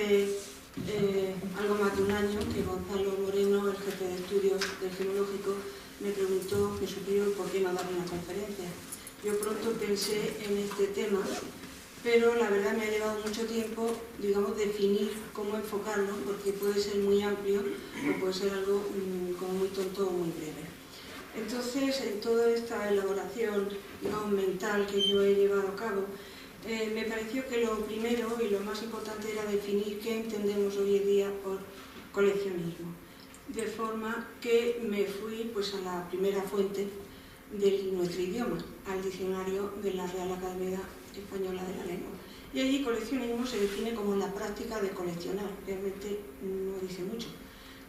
hace algo más de un año que Gonzalo Moreno, el jefe de estudios del Geológico, me preguntó, me sugirió por qué no dar una conferencia. Yo pronto pensé en este tema, pero la verdad me ha llevado mucho tiempo, digamos, definir cómo enfocarlo, porque puede ser muy amplio o puede ser algo como muy tonto o muy breve. Entonces, en toda esta elaboración, digamos, mental que yo he llevado a cabo, me pareció que lo primero y lo más importante era definir qué entendemos hoy en día por coleccionismo. De forma que me fui pues, a la primera fuente de nuestro idioma, al diccionario de la Real Academia Española de la Lengua. Y allí coleccionismo se define como la práctica de coleccionar, realmente no dice mucho.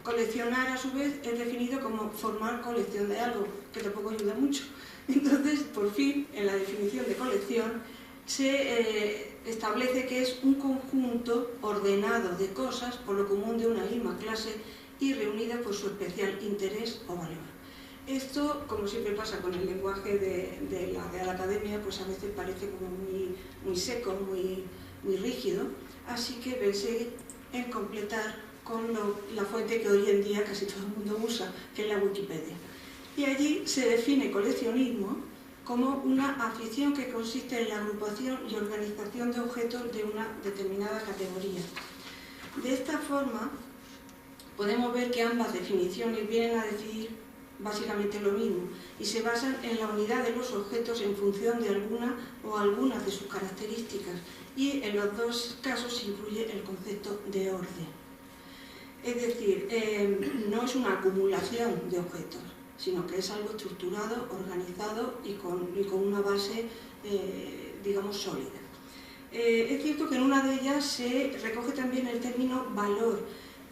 Coleccionar, a su vez, es definido como formar colección de algo, que tampoco ayuda mucho. Entonces, por fin, en la definición de colección, se establece que es un conjunto ordenado de cosas por lo común de una misma clase y reunidas por su especial interés o valor. Esto, como siempre pasa con el lenguaje de la Real Academia, pues a veces parece como muy seco, muy rígido, así que pensé en completar con la fuente que hoy en día casi todo el mundo usa, que es la Wikipedia. Y allí se define coleccionismo como una afición que consiste en la agrupación y organización de objetos de una determinada categoría. De esta forma, podemos ver que ambas definiciones vienen a decir básicamente lo mismo y se basan en la unidad de los objetos en función de alguna o algunas de sus características, y en los dos casos se incluye el concepto de orden. Es decir, no es una acumulación de objetos, sino que es algo estructurado, organizado y con una base, digamos, sólida. Es cierto que en una de ellas se recoge también el término valor,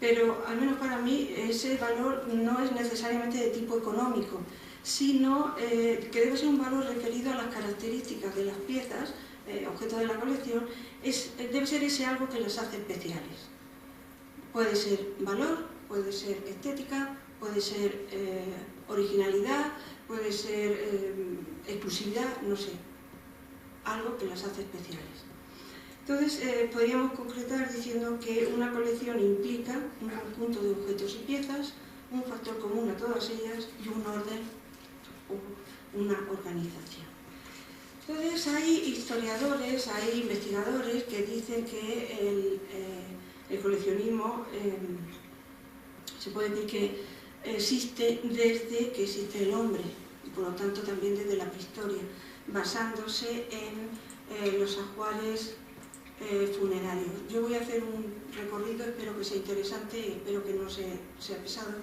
pero al menos para mí ese valor no es necesariamente de tipo económico, sino que debe ser un valor referido a las características de las piezas, objeto de la colección, debe ser ese algo que las hace especiales. Puede ser valor, puede ser estética, puede ser originalidad, puede ser exclusividad, no sé, algo que las hace especiales. Entonces, podríamos concretar diciendo que una colección implica un conjunto de objetos y piezas, un factor común a todas ellas y un orden o una organización. Entonces, hay historiadores, hay investigadores que dicen que el coleccionismo se puede decir que existe desde que existe el hombre, y por lo tanto también desde la prehistoria, basándose en los ajuares funerarios. Yo voy a hacer un recorrido, espero que sea interesante y espero que no sea pesado,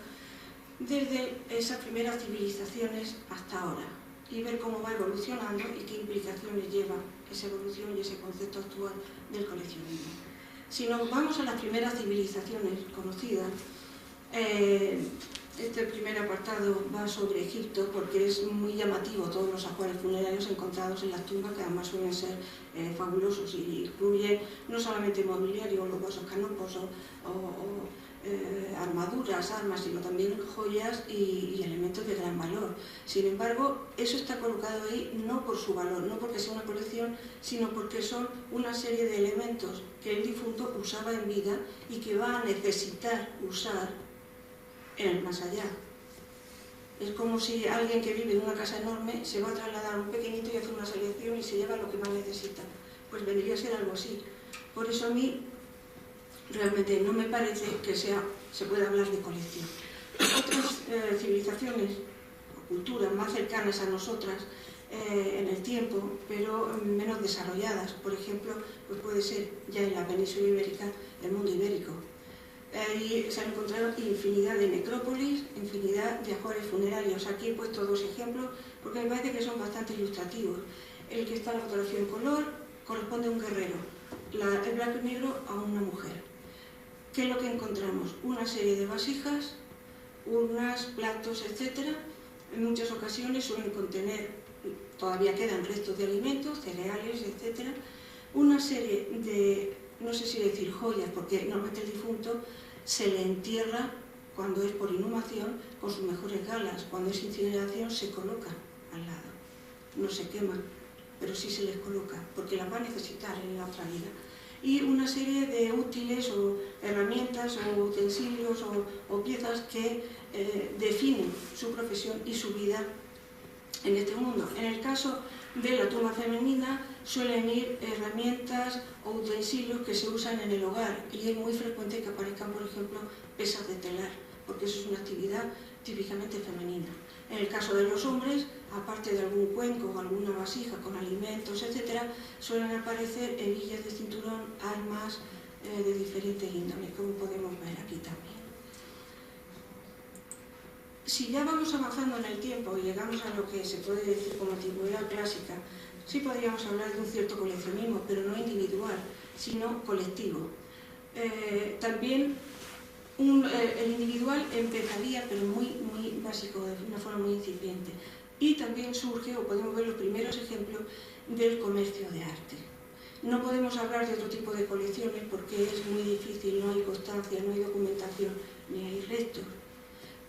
desde esas primeras civilizaciones hasta ahora, y ver cómo va evolucionando y qué implicaciones lleva esa evolución y ese concepto actual del coleccionismo. Si nos vamos a las primeras civilizaciones conocidas, este primer apartado va sobre Egipto porque es muy llamativo todos los ajuares funerarios encontrados en las tumbas, que además suelen ser fabulosos y incluye no solamente mobiliario, los vasos canopos o armaduras, armas, sino también joyas y elementos de gran valor. Sin embargo, eso está colocado ahí no por su valor, no porque sea una colección, sino porque son una serie de elementos que el difunto usaba en vida y que va a necesitar usar en el más allá. Es como si alguien que vive en una casa enorme se va a trasladar a un pequeñito y hace una selección y se lleva lo que más necesita. Pues vendría a ser algo así. Por eso a mí realmente no me parece que se pueda hablar de colección. Otras civilizaciones o culturas más cercanas a nosotras en el tiempo, pero menos desarrolladas, por ejemplo, pues puede ser ya en la península ibérica, el mundo ibérico. Ahí se han encontrado infinidad de necrópolis, infinidad de ajuares funerarios. Aquí he puesto dos ejemplos porque me parece que son bastante ilustrativos. El que está en la fotografía en color corresponde a un guerrero, el blanco y negro a una mujer. ¿Qué es lo que encontramos? Una serie de vasijas, urnas, platos, etc. En muchas ocasiones suelen contener, todavía quedan restos de alimentos, cereales, etc. Una serie de, no sé si decir joyas, porque normalmente el difunto se le entierra cuando es por inhumación con sus mejores galas. Cuando es incineración se coloca al lado, no se queman, pero sí se les coloca, porque las va a necesitar en la otra vida. y una serie de útiles o herramientas o utensilios o piezas que definen su profesión y su vida en este mundo. En el caso de la tumba femenina suelen ir herramientas o utensilios que se usan en el hogar y es muy frecuente que aparezcan, por ejemplo, pesas de telar, porque eso es una actividad típicamente femenina. En el caso de los hombres, aparte de algún cuenco o alguna vasija con alimentos, etc., suelen aparecer hebillas de cinturón, armas de diferentes índoles, como podemos ver aquí también. Si ya vamos avanzando en el tiempo y llegamos a lo que se puede decir como antigüedad clásica, sí podríamos hablar de un cierto coleccionismo, pero no individual, sino colectivo. También el individual empezaría, pero muy básico, de una forma muy incipiente. Y también surge, o podemos ver los primeros ejemplos, del comercio de arte. No podemos hablar de otro tipo de colecciones porque es muy difícil, no hay constancia, no hay documentación, ni hay restos.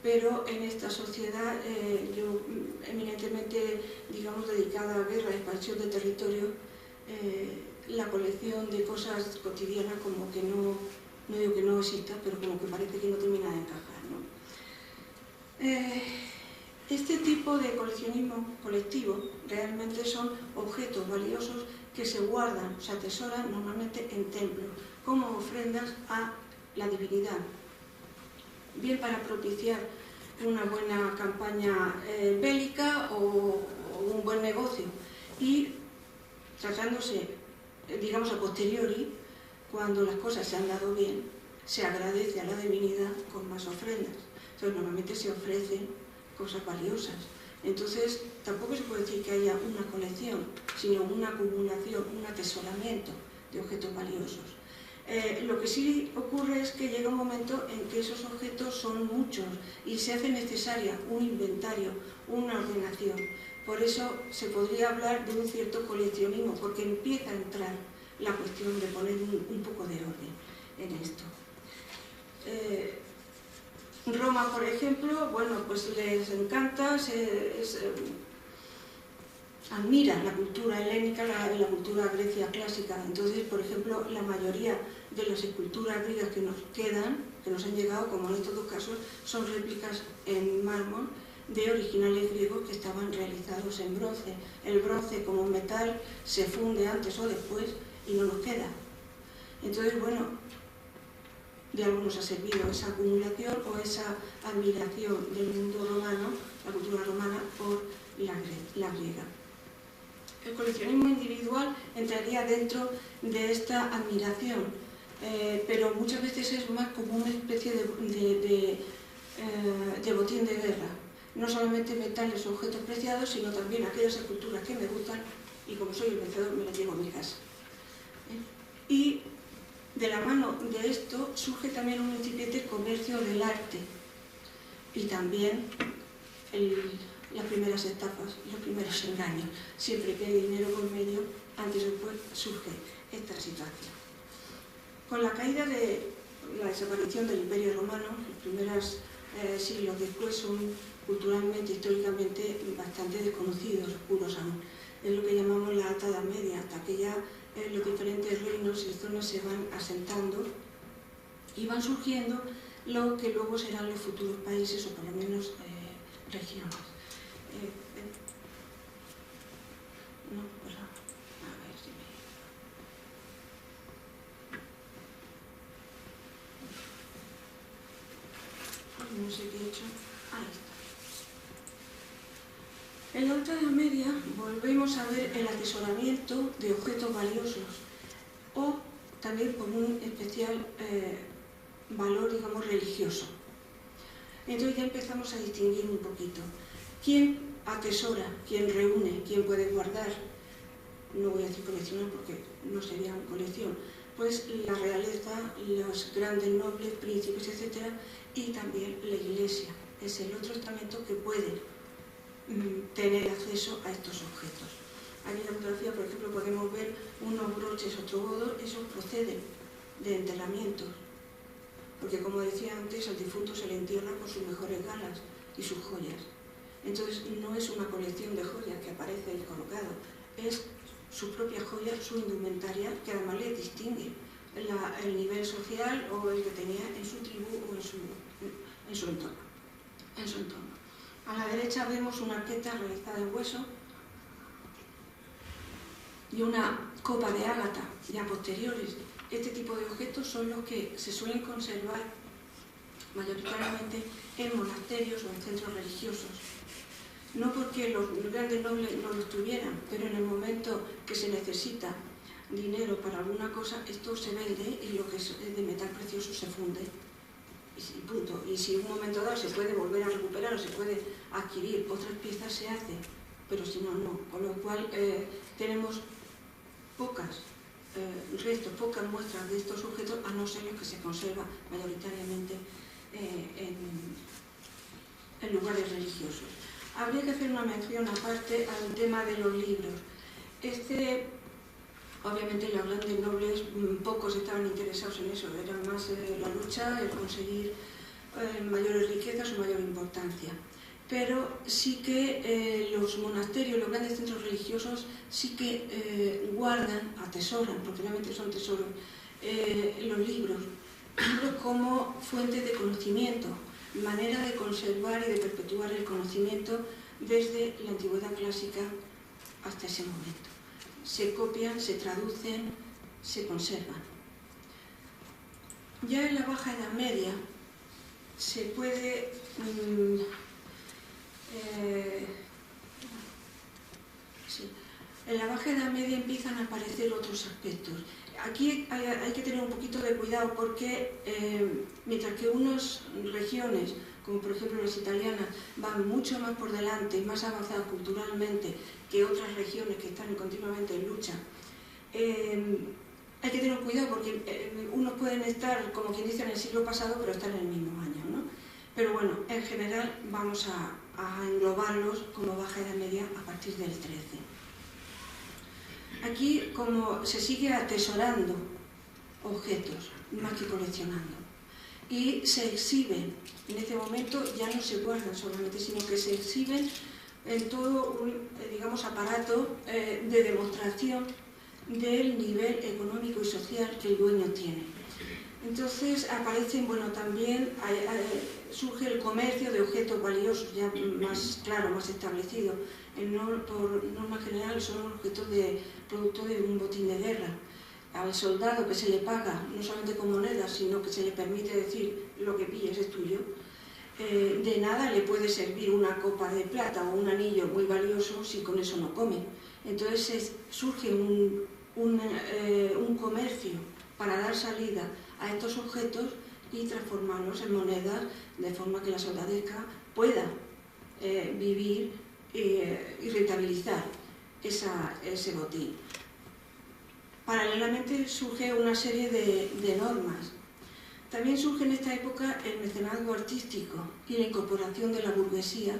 Pero en esta sociedad, yo eminentemente, digamos, dedicada a guerra, a expansión de territorio, la colección de cosas cotidianas como que no digo que no exista, pero como que parece que no termina de encajar, ¿no? Este tipo de coleccionismo colectivo realmente son objetos valiosos que se guardan, se atesoran normalmente en templos, como ofrendas a la divinidad, bien para propiciar una buena campaña bélica o un buen negocio, y tratándose, digamos, a posteriori, cuando las cosas se han dado bien, se agradece a la divinidad con más ofrendas. Entonces, normalmente se ofrecen cosas valiosas. Entonces, tampoco se puede decir que haya una colección, sino una acumulación, un atesoramiento de objetos valiosos. Lo que sí ocurre es que llega un momento en que esos objetos son muchos y se hace necesaria un inventario, una ordenación. Por eso se podría hablar de un cierto coleccionismo, porque empieza a entrar la cuestión de poner un poco de orden en esto. Roma, por ejemplo, bueno, pues les encanta, admira la cultura helénica, la cultura grecia clásica. Entonces, por ejemplo, la mayoría de las esculturas griegas que nos quedan, que nos han llegado, como en estos dos casos, son réplicas en mármol de originales griegos que estaban realizados en bronce. El bronce como metal se funde antes o después y no nos queda. Entonces, bueno, de algo nos ha servido esa acumulación o esa admiración del mundo romano, la cultura romana, por la griega. El coleccionismo individual entraría dentro de esta admiración, pero muchas veces es más como una especie de botín de guerra. No solamente metales o objetos preciados, sino también aquellas esculturas que me gustan y como soy el vencedor me las llevo a mi casa. Y de la mano de esto surge también un incipiente comercio del arte y también las primeras estafas, los primeros engaños. Siempre que hay dinero por medio, antes o después surge esta situación. Con la caída de la desaparición del Imperio Romano, los primeros siglos después son culturalmente, históricamente bastante desconocidos, oscuros aún. Es lo que llamamos la Alta Edad Media, hasta que ya los diferentes reinos y zonas se van asentando y van surgiendo lo que luego serán los futuros países o por lo menos regiones. No, pues a ver si me... No sé qué he hecho. Ahí está. En la Alta Edad Media volvemos a ver el atesoramiento de objetos valiosos o también con un especial valor, digamos, religioso. Entonces ya empezamos a distinguir un poquito. ¿Quién atesora? ¿Quién reúne? ¿Quién puede guardar? No voy a decir coleccionar porque no sería una colección. Pues la realeza, los grandes nobles, príncipes, etc. Y también la Iglesia. Es el otro estamento que puede tener acceso a estos objetos. Aquí en la fotografía, por ejemplo, podemos ver unos broches o trogodos, esos proceden de enterramientos, porque como decía antes, al difunto se le entierra con sus mejores galas y sus joyas. Entonces no es una colección de joyas que aparece ahí colocado, es su propia joya, su indumentaria, que además le distingue, el nivel social o el que tenía en su tribu o en su entorno. A la derecha vemos una arqueta realizada en hueso y una copa de ágata ya posteriores. Este tipo de objetos son los que se suelen conservar mayoritariamente en monasterios o en centros religiosos. No porque los grandes nobles no los tuvieran, pero en el momento que se necesita dinero para alguna cosa, esto se vende y lo que es de metal precioso se funde. Y punto. Y si en un momento dado se puede volver a recuperar o se puede adquirir otras piezas, se hace. Pero si no, no. Con lo cual tenemos pocas restos, pocas muestras de estos objetos, a no ser los que se conservan mayoritariamente en lugares religiosos. Habría que hacer una mención aparte al tema de los libros. Obviamente los grandes nobles pocos estaban interesados en eso, era más la lucha, el conseguir mayores riquezas o mayor importancia. Pero sí que los monasterios, los grandes centros religiosos, sí que guardan, atesoran, porque realmente son tesoros, los libros como fuente de conocimiento, manera de conservar y de perpetuar el conocimiento desde la antigüedad clásica hasta ese momento. Se copian, se traducen, se conservan. Ya en la Baja Edad Media se puede en la Baja Edad Media empiezan a aparecer otros aspectos. Aquí hay que tener un poquito de cuidado porque mientras que unas regiones, como por ejemplo las italianas, van mucho más por delante, más avanzadas culturalmente que otras regiones que están continuamente en lucha, hay que tener cuidado porque unos pueden estar, como quien dice, en el siglo pasado, pero están en el mismo año, ¿no? Pero bueno, en general vamos a englobarlos como Baja Edad Media a partir del 13. Aquí, como se sigue atesorando objetos, más que coleccionando, y se exhiben, en este momento ya no se guardan solamente, sino que se exhiben en todo un, digamos, aparato de demostración del nivel económico y social que el dueño tiene. Entonces aparecen, bueno, también surge el comercio de objetos valiosos, ya más claro, más establecido. Por norma general son objetos de producto de un botín de guerra. Al soldado que se le paga, no solamente con monedas, sino que se le permite decir lo que pilles es tuyo, de nada le puede servir una copa de plata o un anillo muy valioso si con eso no come. Entonces surge un comercio para dar salida a estos objetos y transformarlos en monedas de forma que la soldadesca pueda vivir y rentabilizar ese botín. Paralelamente surge una serie de normas. También surge en esta época el mecenazgo artístico y la incorporación de la burguesía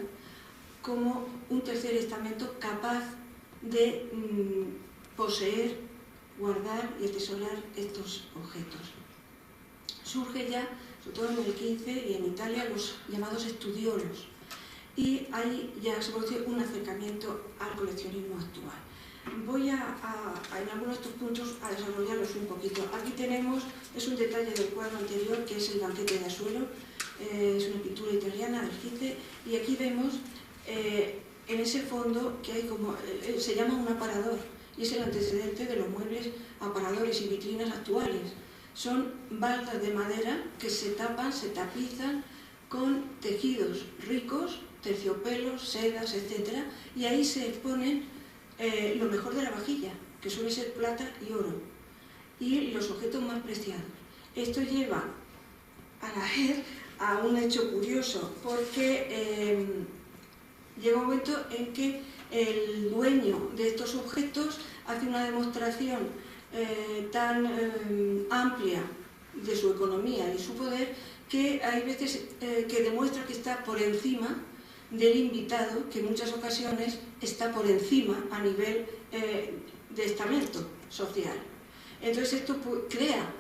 como un tercer estamento capaz de poseer, guardar y atesorar estos objetos. Surge ya, sobre todo en el 15 y en Italia, los llamados estudiolos, y ahí ya se produce un acercamiento al coleccionismo actual. Voy en algunos de estos puntos a desarrollarlos un poquito. Aquí tenemos, es un detalle del cuadro anterior, que es el banquete de Asuelo, es una pintura italiana del 15, y aquí vemos en ese fondo que hay como, se llama un aparador, y es el antecedente de los muebles aparadores y vitrinas actuales. Son baldas de madera que se tapan, se tapizan con tejidos ricos, terciopelos, sedas, etc. Y ahí se exponen lo mejor de la vajilla, que suele ser plata y oro, y los objetos más preciados. Esto lleva a un hecho curioso, porque llega un momento en que el dueño de estos objetos hace una demostración tan amplia de su economía y su poder que hay veces que demuestra que está por encima del invitado, que en muchas ocasiones está por encima a nivel de estamento social. Entonces esto crea,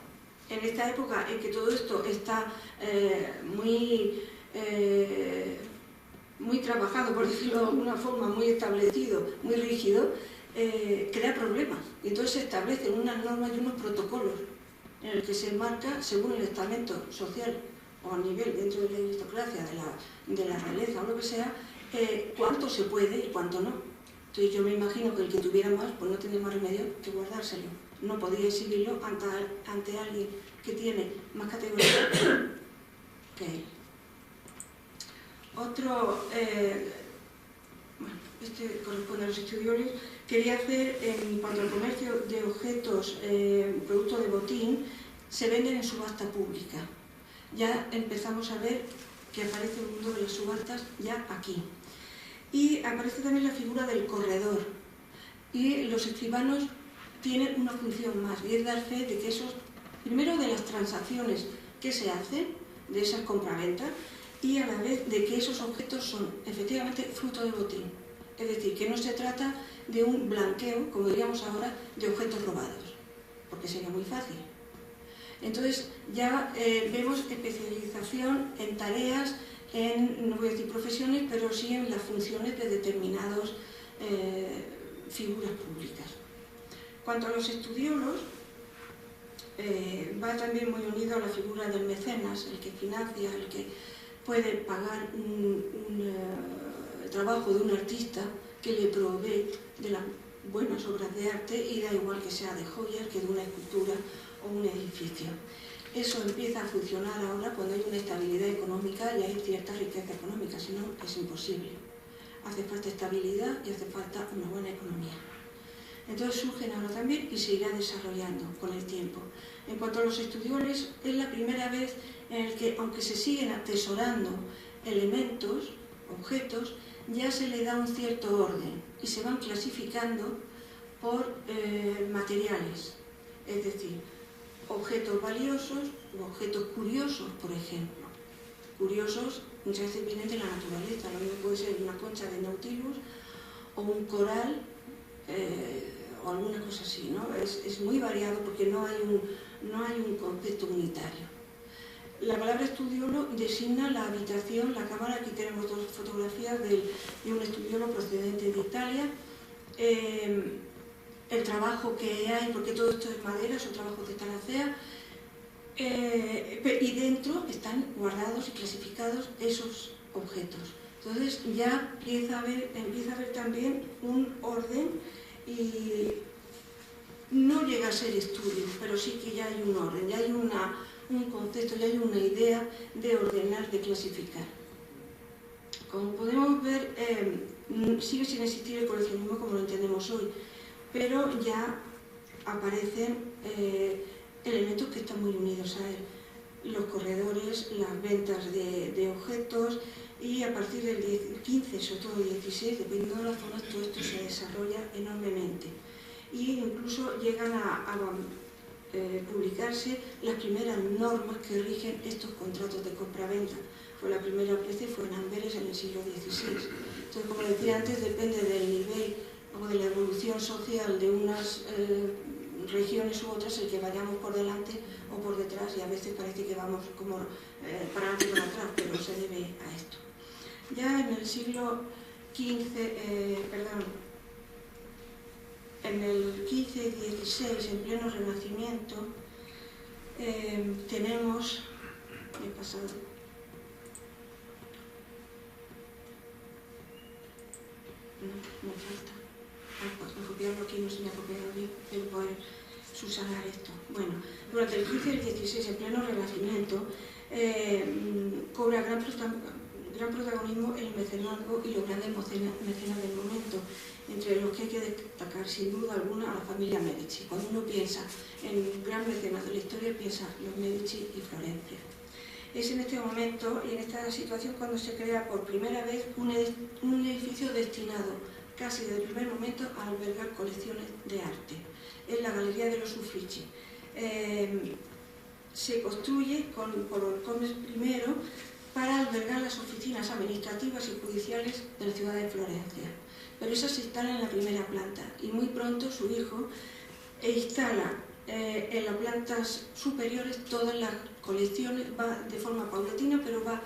en esta época en que todo esto está muy trabajado, por decirlo de alguna forma, muy establecido, muy rígido, crea problemas. Y entonces se establecen unas normas y unos protocolos en el que se marca, según el estamento social o a nivel dentro de la aristocracia, de la realeza o lo que sea, cuánto se puede y cuánto no. Entonces yo me imagino que el que tuviera más, pues no tenía más remedio que guardárselo. No podía exhibirlo ante alguien que tiene más categoría que él. Otro, bueno, este corresponde a los estudios, quería hacer en cuanto al comercio de objetos, productos de botín, se venden en subasta pública. Ya empezamos a ver que aparece el mundo de las subastas ya aquí. Y aparece también la figura del corredor. Y los escribanos tienen una función más, y es dar fe de que esos, primero de las transacciones que se hacen, de esas compraventas, y a la vez de que esos objetos son efectivamente fruto de botín. Es decir, que no se trata de un blanqueo, como diríamos ahora, de objetos robados, porque sería muy fácil. Entonces ya vemos especialización en tareas, no voy a decir profesiones, pero sí en las funciones de determinadas figuras públicas. Cuanto a los estudiolos, va también muy unido a la figura del mecenas, el que financia, el que puede pagar el trabajo de un artista que le provee de las buenas obras de arte, y da igual que sea de joyas que de una escultura o un edificio. Eso empieza a funcionar ahora cuando hay una estabilidad económica y hay cierta riqueza económica, si no es imposible. Hace falta estabilidad y hace falta una buena economía. Entonces surgen ahora también y se irá desarrollando con el tiempo. En cuanto a los estudioles, es la primera vez en el que, aunque se siguen atesorando elementos, objetos, ya se le da un cierto orden y se van clasificando por materiales, es decir, objetos valiosos u objetos curiosos, por ejemplo. Curiosos muchas veces vienen de la naturaleza, lo mismo puede ser una concha de Nautilus o un coral o alguna cosa así, ¿no? Es muy variado porque no hay un concepto unitario. La palabra estudiolo designa la habitación, la cámara. Aquí tenemos dos fotografías de un estudiolo procedente de Italia. El trabajo que hay, porque todo esto es madera, son trabajos de Talacea, y dentro están guardados y clasificados esos objetos. Entonces ya empieza a haber también un orden, y no llega a ser estudio, pero sí que ya hay un orden, ya hay un concepto, ya hay una idea de ordenar, de clasificar. Como podemos ver, sigue sin existir el coleccionismo como lo entendemos hoy, pero ya aparecen elementos que están muy unidos a él. Los corredores, las ventas de objetos, y a partir del 15, sobre todo el 16, dependiendo de las zonas, todo esto se desarrolla enormemente. Y incluso llegan a publicarse las primeras normas que rigen estos contratos de compra-venta. Fue la primera vez, fue en Amberes en el siglo XVI. Entonces, como decía antes, depende del nivel o de la evolución social de unas regiones u otras, el que vayamos por delante o por detrás, y a veces parece que vamos como para adelante y para atrás, pero se debe a esto. Ya en el siglo XV, en el XV y XVI, en pleno Renacimiento, tenemos, he pasado, no, me falta. Pues me copiarlo aquí, no se me ha copiado bien, pero poder subsanar esto. Bueno, durante el XV y el XVI, en pleno Renacimiento, cobra gran protagonismo el mecenazgo y los grandes mecenas del momento, entre los que hay que destacar sin duda alguna a la familia Medici. Cuando uno piensa en gran mecenas de la historia, piensa los Medici y Florencia. Es en este momento y en esta situación cuando se crea por primera vez un edificio destinado casi desde el primer momento a albergar colecciones de arte. Es la Galería de los Uffizi. Se construye por Orcomes I para albergar las oficinas administrativas y judiciales de la ciudad de Florencia. Pero esas se instalan en la primera planta, y muy pronto su hijo instala en las plantas superiores todas las colecciones, va de forma paulatina, pero va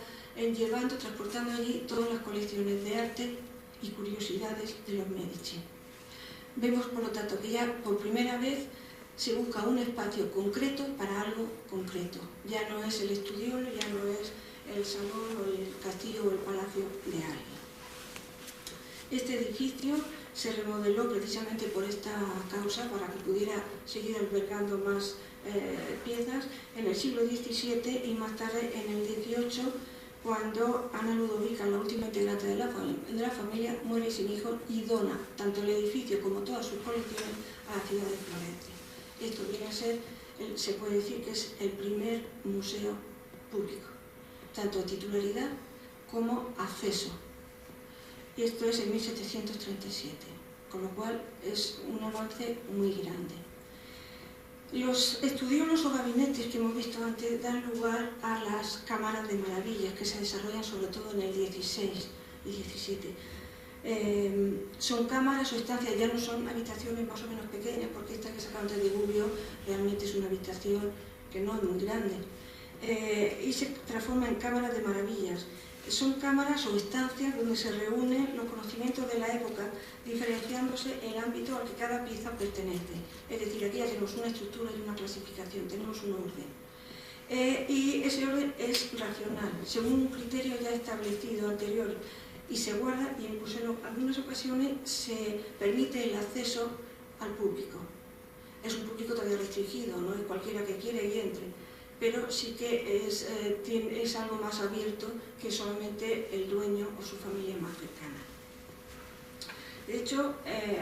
transportando allí todas las colecciones de arte y curiosidades de los Medici. Vemos, por lo tanto, que ya por primera vez se busca un espacio concreto para algo concreto. Ya no es el estudiolo, ya no es el salón o el castillo o el palacio de alguien. Este edificio se remodeló precisamente por esta causa, para que pudiera seguir albergando más piezas en el siglo XVII y más tarde en el XVIII, cuando Ana Ludovica, la última integrante de la familia, muere sin hijos y dona tanto el edificio como todas sus colecciones a la ciudad de Florencia. Esto viene a ser, se puede decir que es el primer museo público, tanto de titularidad como acceso. Y esto es en 1737, con lo cual es un avance muy grande. Los estudiolos o gabinetes que hemos visto antes dan lugar a las cámaras de maravillas, que se desarrollan sobre todo en el 16 y 17. Son cámaras o estancias, ya no son habitaciones más o menos pequeñas, porque esta que sacaron de Gubbio realmente es una habitación que no es muy grande, y se transforma en cámaras de maravillas. Son cámaras o estancias donde se reúnen los conocimientos de la época, diferenciándose el ámbito al que cada pieza pertenece. Es decir, aquí ya tenemos una estructura y una clasificación, tenemos un orden. Y ese orden es racional, según un criterio ya establecido anterior, y se guarda, y incluso en algunas ocasiones se permite el acceso al público. Es un público todavía restringido, no es cualquiera que quiera y entre, pero sí que es algo más abierto que solamente el dueño o su familia más cercana. De hecho,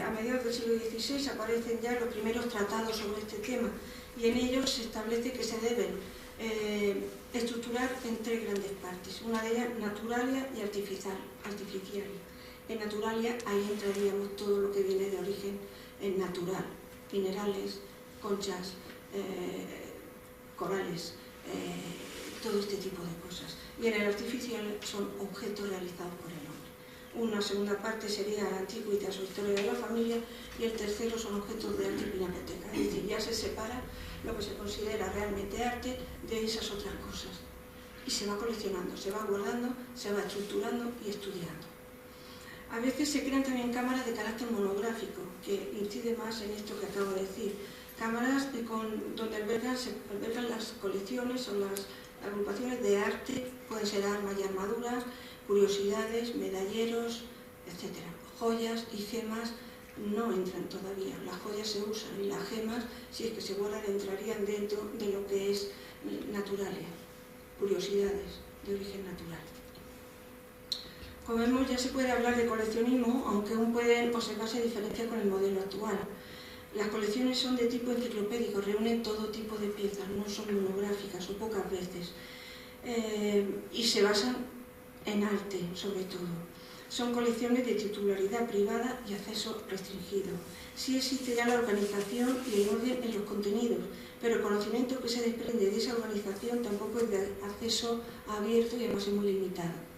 a mediados del siglo XVI aparecen ya los primeros tratados sobre este tema, y en ellos se establece que se deben estructurar en tres grandes partes. Una de ellas, naturalia y artificial. En naturalia, ahí entraríamos todo lo que viene de origen natural, minerales, conchas, corales, todo este tipo de cosas. Y en el artificial son objetos realizados por el hombre. Una segunda parte sería Antiquitas o Historia de la Familia, y el tercero son objetos de arte y pinacoteca. Es decir, ya se separa lo que se considera realmente arte de esas otras cosas. Y se va coleccionando, se va guardando, se va estructurando y estudiando. A veces se crean también cámaras de carácter monográfico, que incide más en esto que acabo de decir. Cámaras donde se albergan las colecciones o las agrupaciones de arte, pueden ser armas y armaduras, curiosidades, medalleros, etc. Joyas y gemas no entran todavía. Las joyas se usan y las gemas, si es que se guardan, entrarían dentro de lo que es naturalia, curiosidades de origen natural. Como vemos, ya se puede hablar de coleccionismo, aunque aún pueden observarse diferencias con el modelo actual. Las colecciones son de tipo enciclopédico, reúnen todo tipo de piezas, no son monográficas o pocas veces, y se basan en arte, sobre todo. Son colecciones de titularidad privada y acceso restringido. Sí existe ya la organización y el orden en los contenidos, pero el conocimiento que se desprende de esa organización tampoco es de acceso abierto y además es muy limitado.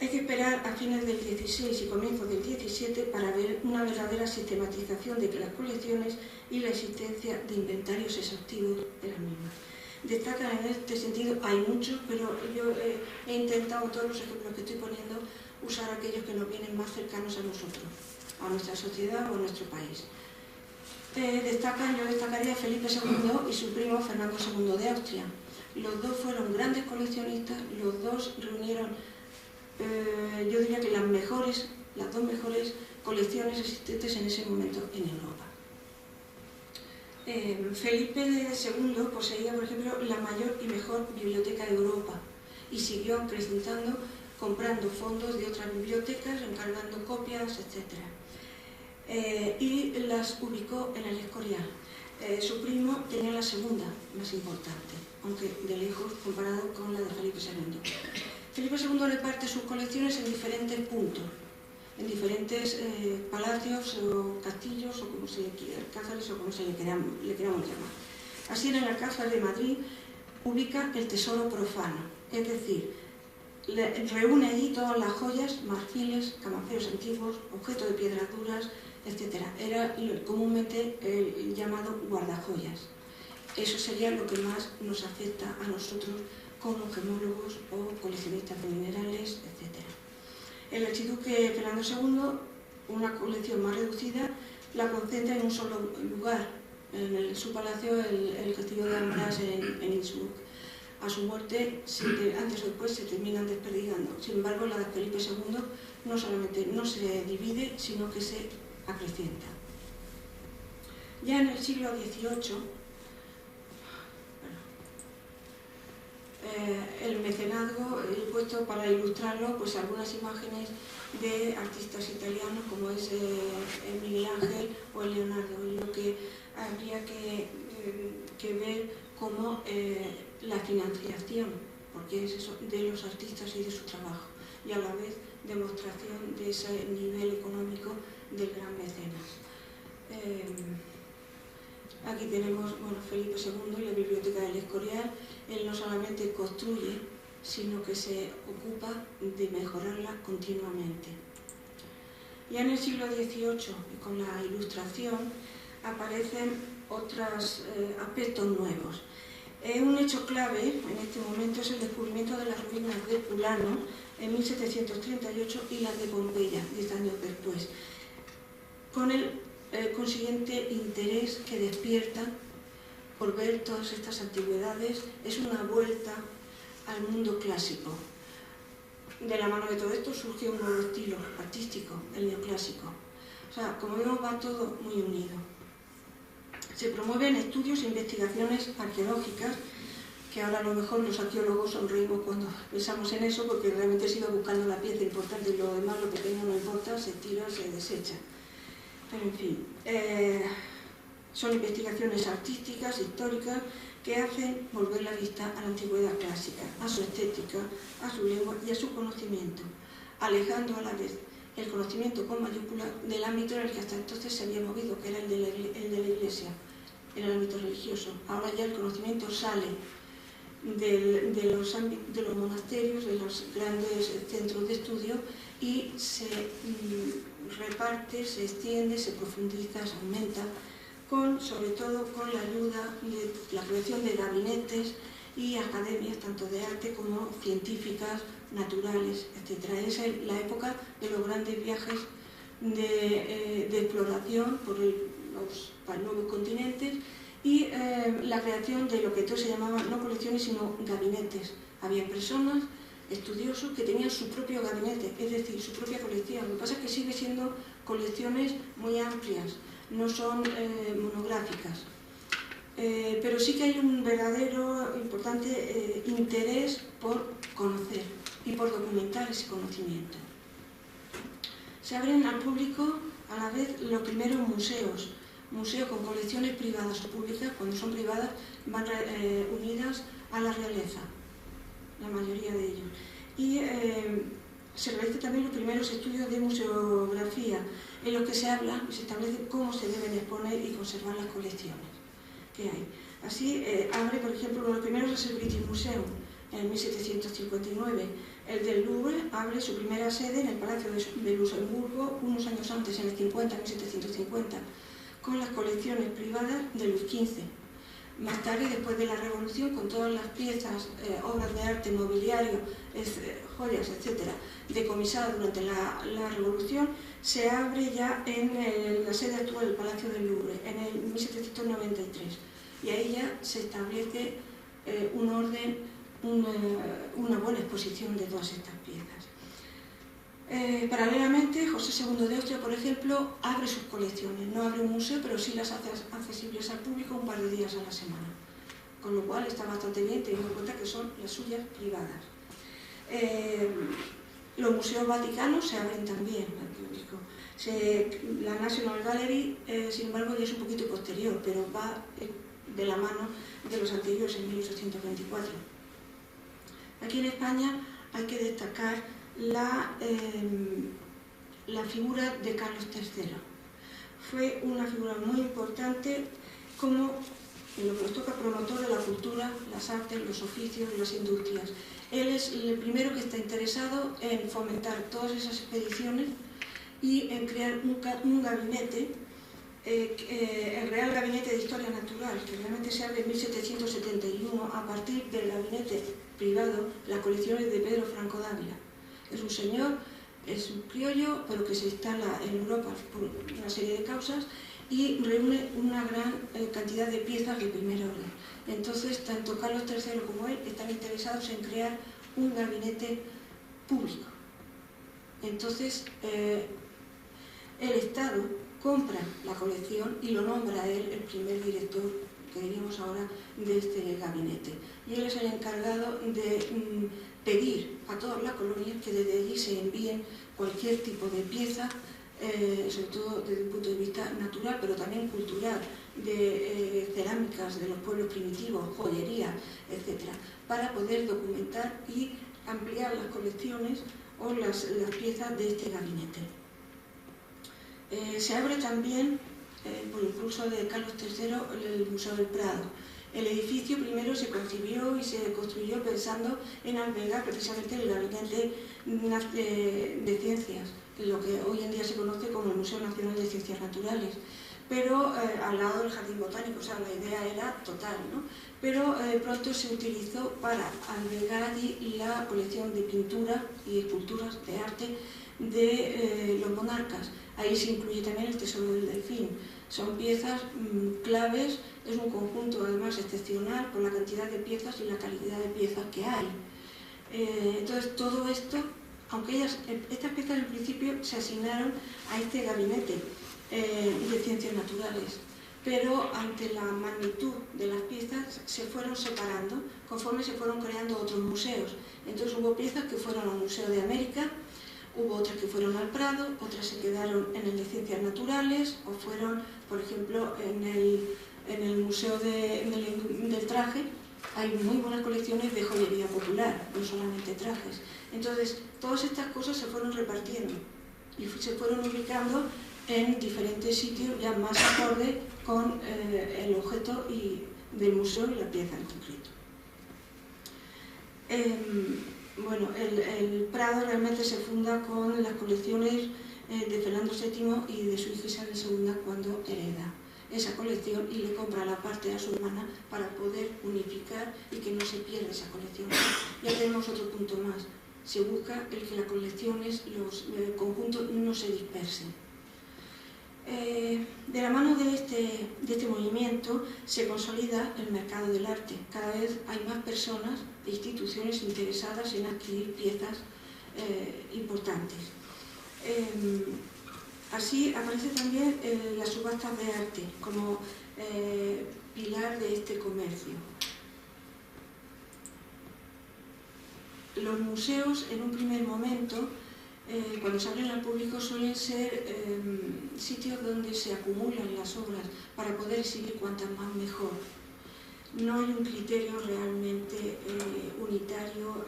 Hay que esperar a fines del XVI y comienzos del XVII para ver una verdadera sistematización de las colecciones y la existencia de inventarios exhaustivos de las mismas. Destacan en este sentido, hay muchos, pero yo he intentado, todos los ejemplos que estoy poniendo, usar aquellos que nos vienen más cercanos a nosotros, a nuestra sociedad o a nuestro país. Yo destacaría a Felipe II y su primo Fernando II de Austria. Los dos fueron grandes coleccionistas, los dos reunieron, yo diría que las dos mejores colecciones existentes en ese momento en Europa. Felipe II poseía, por ejemplo, la mayor y mejor biblioteca de Europa y siguió acrecentando, comprando fondos de otras bibliotecas, encargando copias, etc. Y las ubicó en el Escorial. Su primo tenía la segunda, más importante, aunque de lejos comparado con la de Felipe II. Felipe II reparte sus colecciones en diferentes puntos, en diferentes palacios o castillos, o como se le quiera, alcázares o como le queramos llamar. Así, en el Alcázar de Madrid ubica el tesoro profano, es decir, reúne allí todas las joyas, marfiles, camaceros antiguos, objetos de piedras duras, etc. Era comúnmente el llamado guardajoyas. Eso sería lo que más nos afecta a nosotros como gemólogos o coleccionistas de minerales, etc. El archiduque Fernando II, una colección más reducida, la concentra en un solo lugar, en su palacio el castillo de Ambras en Innsbruck. A su muerte, antes o después, se terminan desperdigando. Sin embargo, la de Felipe II no solamente no se divide, sino que se acrecienta. Ya en el siglo XVIII, el mecenazgo, he puesto para ilustrarlo pues algunas imágenes de artistas italianos como es el Miguel Ángel o el Leonardo, y lo que habría que ver como la financiación, porque es eso, de los artistas y de su trabajo, y a la vez demostración de ese nivel económico del gran mecenas. Aquí tenemos Felipe II y la biblioteca del Escorial. Él no solamente construye, sino que se ocupa de mejorarla continuamente. Ya en el siglo XVIII, y con la Ilustración, aparecen otros aspectos nuevos. Un hecho clave en este momento es el descubrimiento de las ruinas de Pulano en 1738 y las de Pompeya, 10 años después, con el consiguiente interés que despierta por ver todas estas antigüedades. Es una vuelta al mundo clásico. De la mano de todo esto surge un nuevo estilo artístico, el neoclásico. O sea, como vemos, va todo muy unido. Se promueven estudios e investigaciones arqueológicas, que ahora a lo mejor los arqueólogos sonreímos cuando pensamos en eso, porque realmente se iba buscando la pieza importante y lo demás, lo pequeño no importa, se tira, se desecha. Pero en fin, son investigaciones artísticas, históricas, que hacen volver la vista a la antigüedad clásica, a su estética, a su lengua y a su conocimiento, alejando a la vez el conocimiento con mayúscula del ámbito en el que hasta entonces se había movido, que era el de la Iglesia, en el ámbito religioso. Ahora ya el conocimiento sale de los monasterios, de los grandes centros de estudio, y se reparte, se extiende, se profundiza, se aumenta, sobre todo con la ayuda de la creación de gabinetes y academias, tanto de arte como científicas, naturales, etc. Es la época de los grandes viajes de exploración por los nuevos continentes, y la creación de lo que entonces se llamaban no colecciones sino gabinetes. Había personas, estudiosos, que tenían su propio gabinete, es decir, su propia colección. Lo que pasa es que sigue siendo colecciones muy amplias, no son monográficas, pero sí que hay un verdadero importante interés por conocer y por documentar ese conocimiento. Se abren al público a la vez los primeros museos con colecciones privadas o públicas. Cuando son privadas van unidas a la realeza, la mayoría de ellos. Y se realizan también los primeros estudios de museografía, en los que se habla y se establece cómo se deben exponer y conservar las colecciones que hay. Así abre, por ejemplo, uno de los primeros es el British Museum, en 1759. El del Louvre abre su primera sede en el Palacio de Luxemburgo unos años antes, en el 1750, con las colecciones privadas de Luis XV. Más tarde, después de la Revolución, con todas las piezas, obras de arte, mobiliario, joyas, etc., decomisadas durante la Revolución, se abre ya en la sede actual del Palacio del Louvre, en el 1793. Y ahí ya se establece un orden, una buena exposición de todas estas piezas. Paralelamente, José II de Austria, por ejemplo, abre sus colecciones. No abre un museo, pero sí las hace accesibles al público un par de días a la semana. Con lo cual está bastante bien, teniendo en cuenta que son las suyas privadas. Los museos vaticanos se abren también al público. La National Gallery, sin embargo, ya es un poquito posterior, pero va de la mano de los anteriores, en 1824. Aquí en España hay que destacar la figura de Carlos III. Fue una figura muy importante como, en lo que nos toca, promotor de la cultura, las artes, los oficios, las industrias. Él es el primero que está interesado en fomentar todas esas expediciones y en crear un gabinete, el Real Gabinete de Historia Natural, que realmente se abre en 1771 a partir del gabinete privado, las colecciones de Pedro Franco Dávila. Es un señor, es un criollo, pero que se instala en Europa por una serie de causas, y reúne una gran cantidad de piezas de primer orden. Entonces, tanto Carlos III como él están interesados en crear un gabinete público. Entonces, el Estado compra la colección y lo nombra a él el primer director, que diríamos ahora, de este gabinete. Y él es el encargado de pedir a todas las colonias que desde allí se envíen cualquier tipo de pieza, sobre todo desde un punto de vista natural, pero también cultural, de cerámicas de los pueblos primitivos, joyería, etc., para poder documentar y ampliar las colecciones o las piezas de este gabinete. Se abre también, por impulso de Carlos III, el Museo del Prado. El edificio primero se concibió y se construyó pensando en albergar precisamente el gabinete de ciencias, lo que hoy en día se conoce como el Museo Nacional de Ciencias Naturales, pero al lado del Jardín Botánico, o sea, la idea era total, ¿no? Pero pronto se utilizó para albergar allí la colección de pinturas y esculturas de arte de los monarcas. Ahí se incluye también el Tesoro del Delfín. Son piezas claves, es un conjunto además excepcional por la cantidad de piezas y la calidad de piezas que hay. Entonces todo esto, aunque estas piezas en principio se asignaron a este gabinete de ciencias naturales, pero ante la magnitud de las piezas se fueron separando conforme se fueron creando otros museos. Entonces hubo piezas que fueron al Museo de América, hubo otras que fueron al Prado, otras se quedaron en el de Ciencias Naturales o fueron, por ejemplo, en el Museo del Traje. Hay muy buenas colecciones de joyería popular, no solamente trajes. Entonces, todas estas cosas se fueron repartiendo y se fueron ubicando en diferentes sitios ya más acorde con el objeto del museo y la pieza en concreto. Bueno, el Prado realmente se funda con las colecciones de Fernando VII y de su hija Isabel II cuando hereda esa colección y le compra la parte a su hermana para poder unificar y que no se pierda esa colección. Ya tenemos otro punto más. Se busca el que las colecciones, los conjuntos no se dispersen. De la mano de este movimiento se consolida el mercado del arte. Cada vez hay más personas e instituciones interesadas en adquirir piezas importantes. Así aparece también las subastas de arte como pilar de este comercio. Los museos en un primer momento, cuando se abren al público, suelen ser sitios donde se acumulan las obras para poder exhibir cuantas más mejor. No hay un criterio realmente unitario,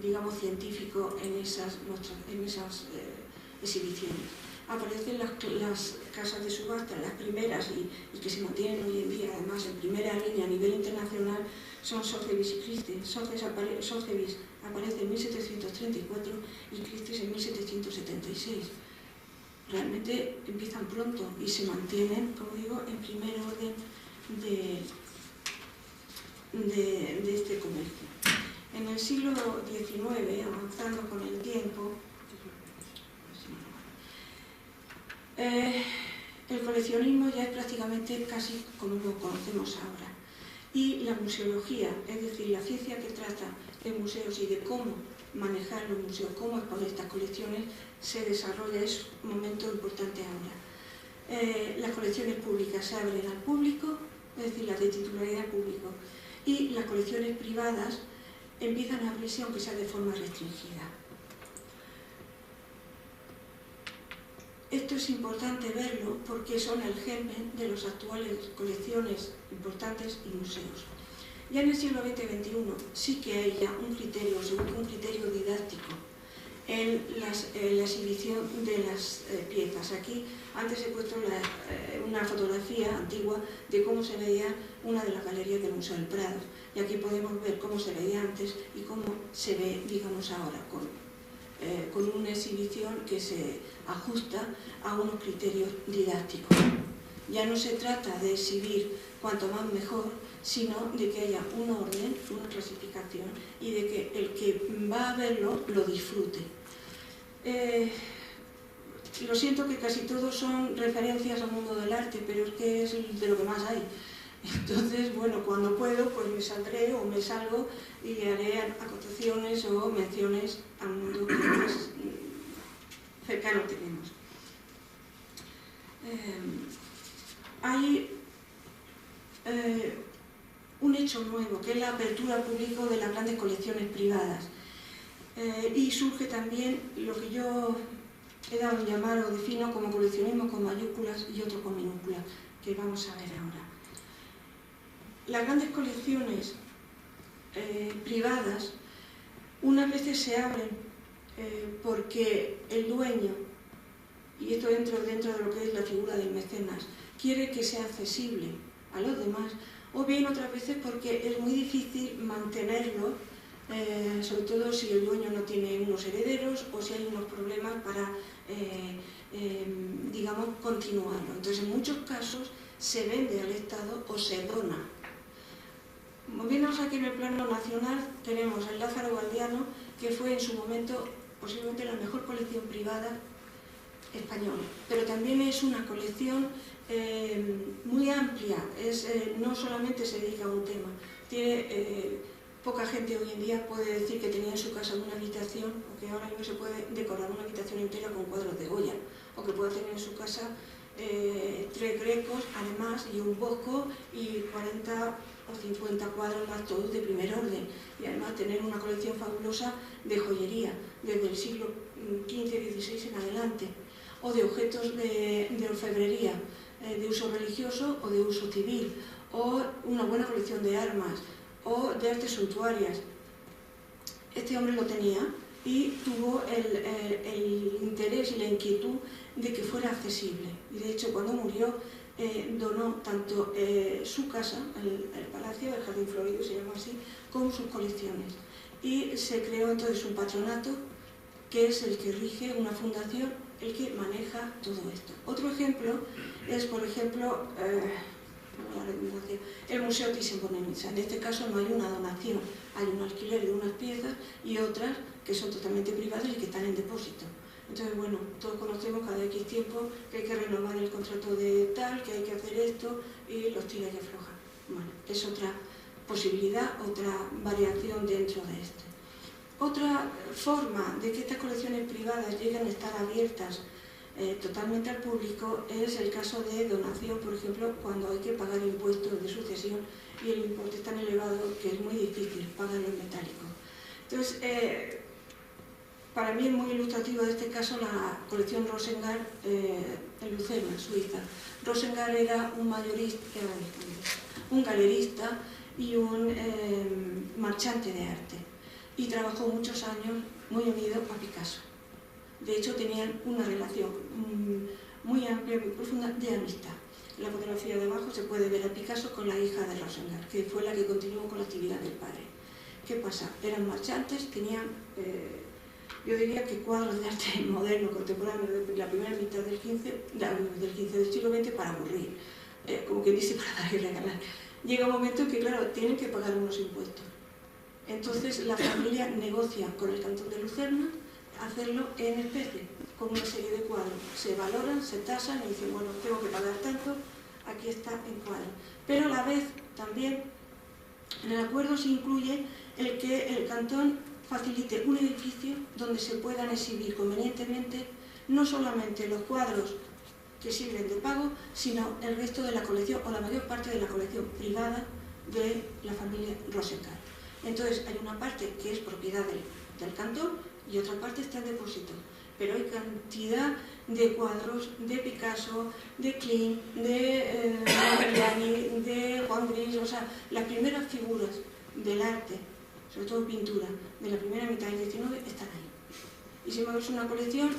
digamos científico, en esas exhibiciones. Aparecen las casas de subasta, las primeras y que se mantienen hoy en día, además en primera línea a nivel internacional, son Sotheby's y Christie's. Sotheby's aparece en 1734 y Christie's en 1776. Realmente empiezan pronto y se mantienen, como digo, en primer orden de este comercio. En el siglo XIX, avanzando con el tiempo, el coleccionismo ya es prácticamente casi como lo conocemos ahora. Y la museología, es decir, la ciencia que trata de museos y de cómo manejar los museos, cómo exponer estas colecciones, se desarrolla, es un momento importante ahora. Las colecciones públicas se abren al público, es decir, las de titularidad pública, y las colecciones privadas empiezan a abrirse, aunque sea de forma restringida. Esto es importante verlo porque son el germen de las actuales colecciones importantes y museos. Ya en el siglo XX-XXI sí que hay ya un criterio, se busca un criterio didáctico en la exhibición de las piezas. Aquí antes he puesto una fotografía antigua de cómo se veía una de las galerías del Museo del Prado. Y aquí podemos ver cómo se veía antes y cómo se ve, digamos, ahora, con una exhibición que se ajusta a unos criterios didácticos. Ya no se trata de exhibir cuanto más mejor, sino de que haya un orden, una clasificación y de que el que va a verlo lo disfrute. Lo siento que casi todos son referencias al mundo del arte, pero es que es de lo que más hay. Entonces, bueno, cuando puedo, pues me saldré o me salgo y haré acotaciones o menciones al mundo que más cercano tenemos. Hay un hecho nuevo, que es la apertura al público de las grandes colecciones privadas. Y surge también lo que yo he dado en llamar o defino como coleccionismo con mayúsculas y otro con minúsculas, que vamos a ver ahora. Las grandes colecciones privadas unas veces se abren porque el dueño, y esto dentro de lo que es la figura del mecenas, quiere que sea accesible a los demás, o bien otras veces porque es muy difícil mantenerlo, sobre todo si el dueño no tiene unos herederos o si hay unos problemas para, digamos, continuarlo. Entonces, en muchos casos se vende al Estado o se dona. Moviéndonos aquí en el plano nacional, tenemos el Lázaro Galdiano, que fue en su momento posiblemente la mejor colección privada española, pero también es una colección muy amplia, no solamente se dedica a un tema. Poca gente hoy en día puede decir que tenía en su casa una habitación, o que ahora mismo se puede decorar una habitación entera con cuadros de Goya, o que puede tener en su casa 3 Grecos, además, y un Bosco, y 40 o 50 cuadros más, todos de primer orden, y además tener una colección fabulosa de joyería, desde el siglo XV-XVI en adelante, o de objetos de orfebrería, de uso religioso o de uso civil, o una buena colección de armas, o de artes suntuarias. Este hombre lo tenía y tuvo el interés y la inquietud de que fuera accesible. Y de hecho, cuando murió, donó tanto su casa, el palacio, el Jardín Florido, se llama así, como sus colecciones. Y se creó entonces un patronato, que es el que rige una fundación, el que maneja todo esto. Otro ejemplo es, por ejemplo, el Museo Thyssen-Bornemisza. En este caso no hay una donación, hay un alquiler de unas piezas y otras que son totalmente privadas y que están en depósito. Entonces, bueno, todos conocemos cada X tiempo que hay que renovar el contrato de tal, que hay que hacer esto, y los tira y afloja. Bueno, es otra posibilidad, otra variación dentro de esto. Otra forma de que estas colecciones privadas lleguen a estar abiertas totalmente al público es el caso de donación, por ejemplo, cuando hay que pagar impuestos de sucesión y el importe es tan elevado que es muy difícil pagarlo en metálico. Entonces, para mí es muy ilustrativo de este caso la colección Rosengart en Lucena, Suiza. Rosengart era un galerista y un marchante de arte, y trabajó muchos años muy unido a Picasso. De hecho, tenían una relación muy amplia, muy profunda de amistad. En la fotografía de abajo se puede ver a Picasso con la hija de Rosengart, que fue la que continuó con la actividad del padre. ¿Qué pasa? Eran marchantes, tenían, yo diría que cuadros de arte moderno, contemporáneo, de la primera mitad del siglo XX para aburrir, como quien dice, para dar y regalar. Llega un momento en que, claro, tienen que pagar unos impuestos. Entonces la familia negocia con el cantón de Lucerna hacerlo en especie, con una serie de cuadros. Se valoran, se tasan y dicen, bueno, tengo que pagar tanto, aquí está en cuadro. Pero a la vez también en el acuerdo se incluye el que el cantón facilite un edificio donde se puedan exhibir convenientemente no solamente los cuadros que sirven de pago, sino el resto de la colección o la mayor parte de la colección privada de la familia Rosengart. Entonces hay una parte que es propiedad del cantón y otra parte está en depósito. Pero hay cantidad de cuadros de Picasso, de Klimt, de Modigliani, de Juan Gris, o sea, las primeras figuras del arte, sobre todo pintura, de la primera mitad del XIX están ahí. Y si es una colección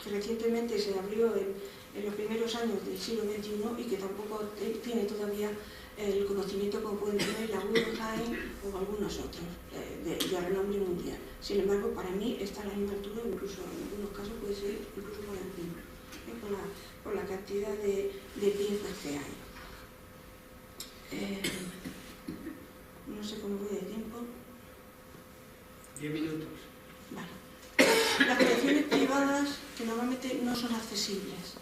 que recientemente se abrió en los primeros años del siglo XXI y que tampoco tiene todavía el conocimiento como pueden tener la Guggenheim o algunos otros de renombre mundial. Sin embargo, para mí está a la misma altura, incluso en algunos casos puede ser incluso por encima, por la cantidad de piezas que hay. No sé cómo voy de tiempo. 10 minutos. Vale. Las colecciones privadas, que normalmente no no son accesibles.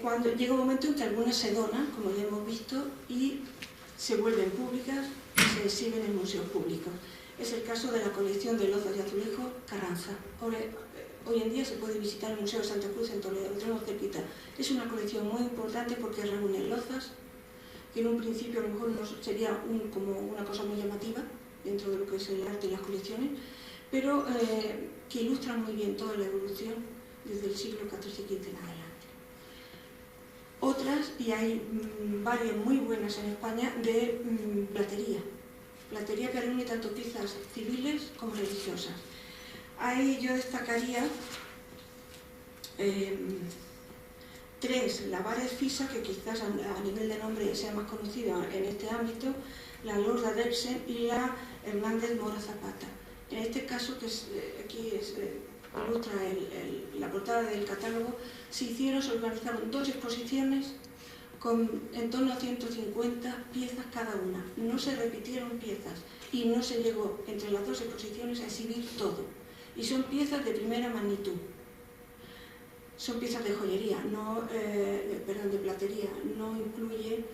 Cuando llega un momento en que algunas se donan, como ya hemos visto, y se vuelven públicas y se exhiben en museos públicos. Es el caso de la colección de lozas y azulejos Carranza. Hoy en día se puede visitar el Museo de Santa Cruz en Toledo, lo tenemos cerquita. Es una colección muy importante porque reúne lozas, que en un principio a lo mejor no sería como una cosa muy llamativa dentro de lo que es el arte y las colecciones, pero que ilustran muy bien toda la evolución desde el siglo XIV y XV en adelante. Otras, y hay varias muy buenas en España, de platería que reúne tanto piezas civiles como religiosas. Ahí yo destacaría tres: la Vares Fisa, que quizás a nivel de nombre sea más conocida en este ámbito, la Lorda d'Epsen y la Hernández Mora Zapata. En este caso, que aquí ilustra la portada del catálogo, se organizaron dos exposiciones con en torno a 150 piezas cada una. No se repitieron piezas y no se llegó entre las dos exposiciones a exhibir todo. Y son piezas de primera magnitud. Son piezas de joyería, de platería, no incluye,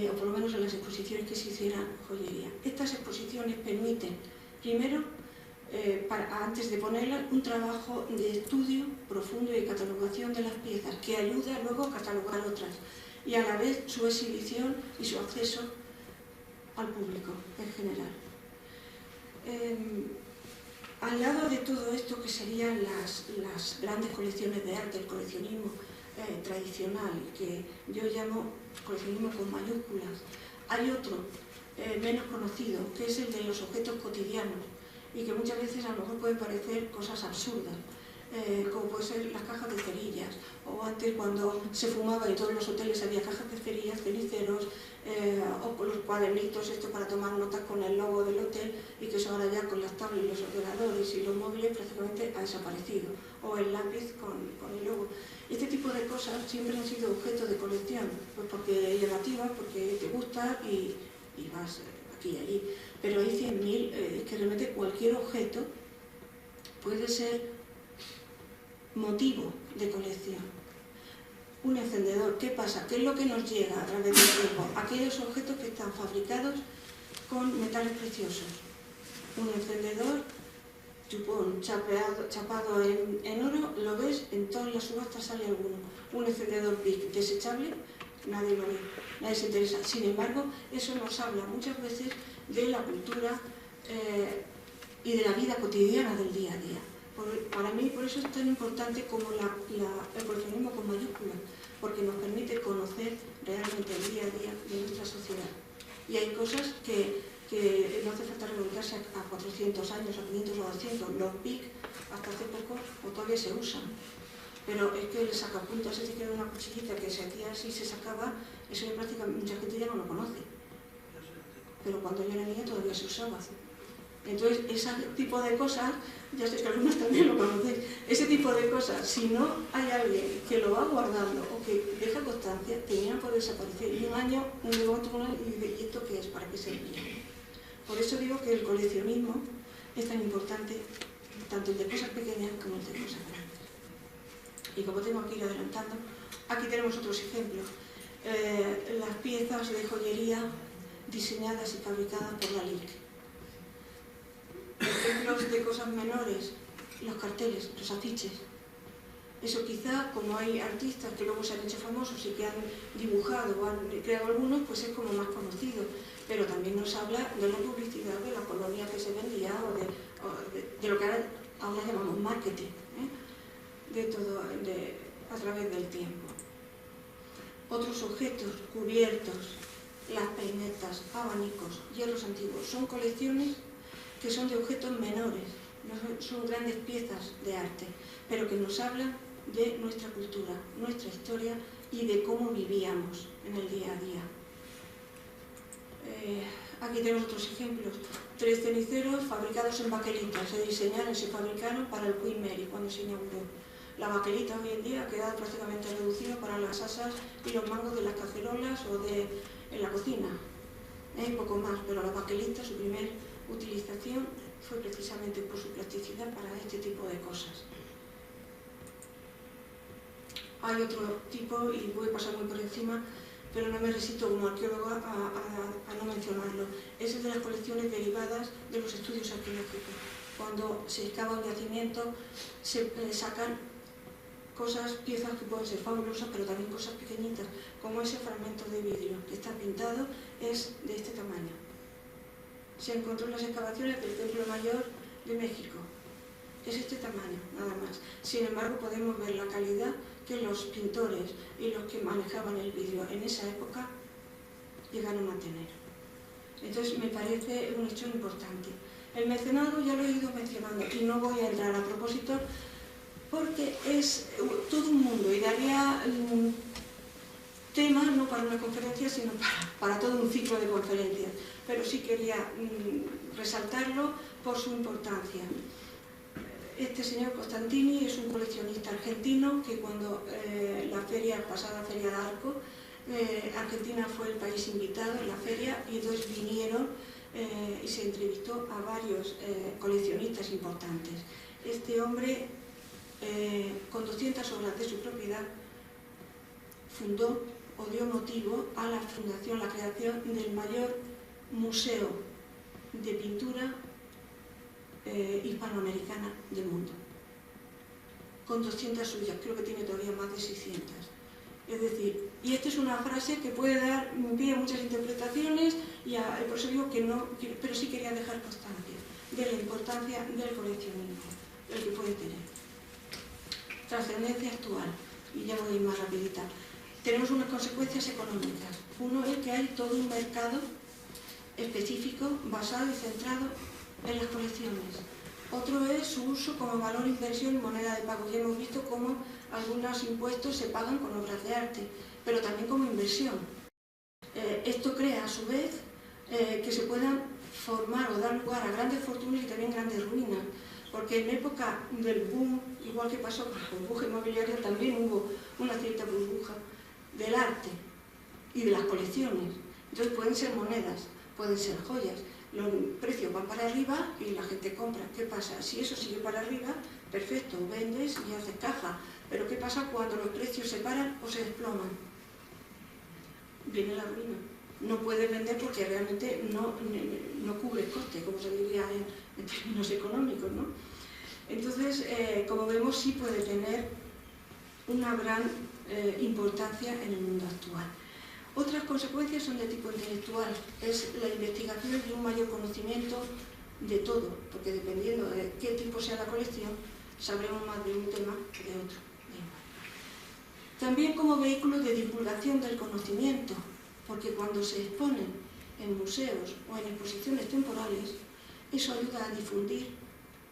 o por lo menos en las exposiciones que se hicieran, joyería. Estas exposiciones permiten, primero, antes de ponerlas, un trabajo de estudio profundo y de catalogación de las piezas, que ayuda luego a catalogar otras, y a la vez su exhibición y su acceso al público en general. Al lado de todo esto, que serían las grandes colecciones de arte, el coleccionismo tradicional, que yo llamo coleccionismo con mayúsculas, hay otro menos conocido, que es el de los objetos cotidianos, y que muchas veces a lo mejor pueden parecer cosas absurdas, como pueden ser las cajas de cerillas, o antes cuando se fumaba y en todos los hoteles había cajas de cerillas, ceniceros, o con los cuadernitos estos para tomar notas con el logo del hotel, y que eso ahora ya con las tablets, los ordenadores y los móviles prácticamente ha desaparecido, o el lápiz con el logo. Este tipo de cosas siempre han sido objeto de colección, pues porque es llamativa, porque te gusta y vas aquí y allí. Pero hay 100.000, que realmente cualquier objeto puede ser motivo de colección. Un encendedor, ¿qué pasa? ¿Qué es lo que nos llega a través del tiempo? Aquellos objetos que están fabricados con metales preciosos. Un encendedor, chupón, chapado en oro, lo ves, en todas las subastas sale alguno. Un encendedor BIC desechable, nadie lo ve, nadie se interesa. Sin embargo, eso nos habla muchas veces de la cultura y de la vida cotidiana del día a día. Para mí, por eso es tan importante como el coleccionismo con mayúsculas, porque nos permite conocer realmente el día a día de nuestra sociedad. Y hay cosas que no hace falta remontarse a 400 años, a 500 o a 200. Los BIC, hasta hace poco, o todavía se usan. Pero es que el sacapuntas, ese que era una cuchillita que se hacía así, se sacaba, eso ya prácticamente mucha gente ya no lo conoce. Pero cuando yo era niña todavía se usaba. Entonces, ese tipo de cosas, ya sé que algunos también lo conocéis, ese tipo de cosas, si no hay alguien que lo va guardando o que deja constancia, terminan por desaparecer. Y un año, ¿y esto qué es? ¿Para qué servía? Por eso digo que el coleccionismo es tan importante, tanto el de cosas pequeñas como el de cosas grandes. Y como tengo que ir adelantando, aquí tenemos otros ejemplos. Las piezas de joyería diseñadas y fabricadas por la LIC. Ejemplos de cosas menores, los carteles, los afiches. Eso quizá, como hay artistas que luego se han hecho famosos y que han dibujado o han creado algunos, pues es como más conocido. Pero también nos habla de la publicidad, de la colonia que se vendía o de lo que ahora llamamos marketing, de todo a través del tiempo. Otros objetos, cubiertos, las peinetas, abanicos, hierros antiguos, son colecciones que son de objetos menores, no son grandes piezas de arte, pero que nos hablan de nuestra cultura, nuestra historia y de cómo vivíamos en el día a día. Aquí tenemos otros ejemplos. 3 ceniceros fabricados en baquelita, se diseñaron y se fabricaron para el Queen Mary cuando se inauguró. La baquelita hoy en día ha quedado prácticamente reducida para las asas y los mangos de las cacerolas o en la cocina. Poco más, pero la baquelita, su primer utilización fue precisamente por su plasticidad para este tipo de cosas. hay otro tipo, y voy a pasar muy por encima, pero no me resisto como arqueóloga a no mencionarlo. Es el de las colecciones derivadas de los estudios arqueológicos. Cuando se excava un yacimiento, se sacan cosas, piezas que pueden ser fabulosas, pero también cosas pequeñitas, como ese fragmento de vidrio que está pintado, es de este tamaño. Se encontró en las excavaciones del Templo Mayor de México. Es este tamaño, nada más. Sin embargo, podemos ver la calidad que los pintores y los que manejaban el vidrio en esa época llegaron a tener. Entonces, me parece un hecho importante. El mecenado ya lo he ido mencionando y no voy a entrar a propósito porque es todo un mundo y daría tema no para una conferencia, sino para todo un ciclo de conferencias. Pero sí quería resaltarlo por su importancia. Este señor Costantini es un coleccionista argentino que cuando la pasada feria de Arco, Argentina fue el país invitado en la feria y entonces vinieron y se entrevistó a varios coleccionistas importantes. Este hombre, con 200 obras de su propiedad, fundó o dio motivo a la fundación, la creación del mayor museo de pintura hispanoamericana del mundo, con 200 suyas, creo que tiene todavía más de 600. Es decir, y esta es una frase que puede dar pie a muchas interpretaciones, y por eso digo que no, pero sí quería dejar constancia de la importancia del coleccionismo, el que puede tener. Trascendencia actual, y ya voy a ir más rapidita. Tenemos unas consecuencias económicas. Uno es que hay todo un mercado específico, basado y centrado en las colecciones. Otro es su uso como valor, inversión y moneda de pago. Ya hemos visto cómo algunos impuestos se pagan con obras de arte, pero también como inversión. Esto crea, a su vez, que se puedan formar o dar lugar a grandes fortunas y también grandes ruinas, porque en época del boom, igual que pasó con la burbuja inmobiliaria, también hubo una cierta burbuja del arte y de las colecciones. Entonces pueden ser monedas, pueden ser joyas, los precios van para arriba y la gente compra. ¿Qué pasa? Si eso sigue para arriba, perfecto, vendes y haces caja. Pero ¿qué pasa cuando los precios se paran o se desploman? Viene la ruina. No puedes vender porque realmente no cubre el coste, como se diría en términos económicos, ¿no? Entonces, como vemos, sí puede tener una gran importancia en el mundo actual. Otras consecuencias son de tipo intelectual, es la investigación y un mayor conocimiento de todo, porque dependiendo de qué tipo sea la colección, sabremos más de un tema que de otro. También como vehículo de divulgación del conocimiento, porque cuando se exponen en museos o en exposiciones temporales, eso ayuda a difundir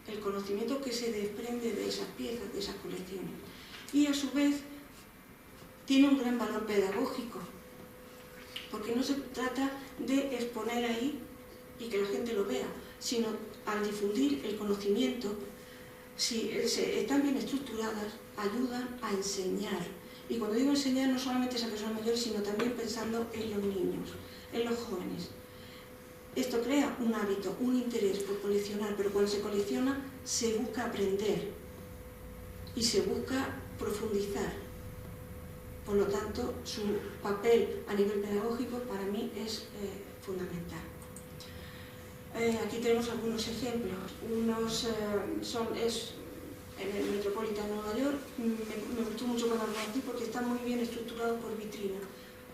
el conocimiento que se desprende de esas piezas, de esas colecciones. Y a su vez tiene un gran valor pedagógico, porque no se trata de exponer ahí y que la gente lo vea, sino al difundir el conocimiento, si están bien estructuradas, ayudan a enseñar. Y cuando digo enseñar, no solamente es a personas mayores, sino también pensando en los niños, en los jóvenes. Esto crea un hábito, un interés por coleccionar, pero cuando se colecciona se busca aprender y se busca profundizar. Por lo tanto, su papel a nivel pedagógico para mí es fundamental. Aquí tenemos algunos ejemplos. Unos es en el Metropolitan de Nueva York. Me gustó mucho cuando lo conocí porque está muy bien estructurado por vitrina,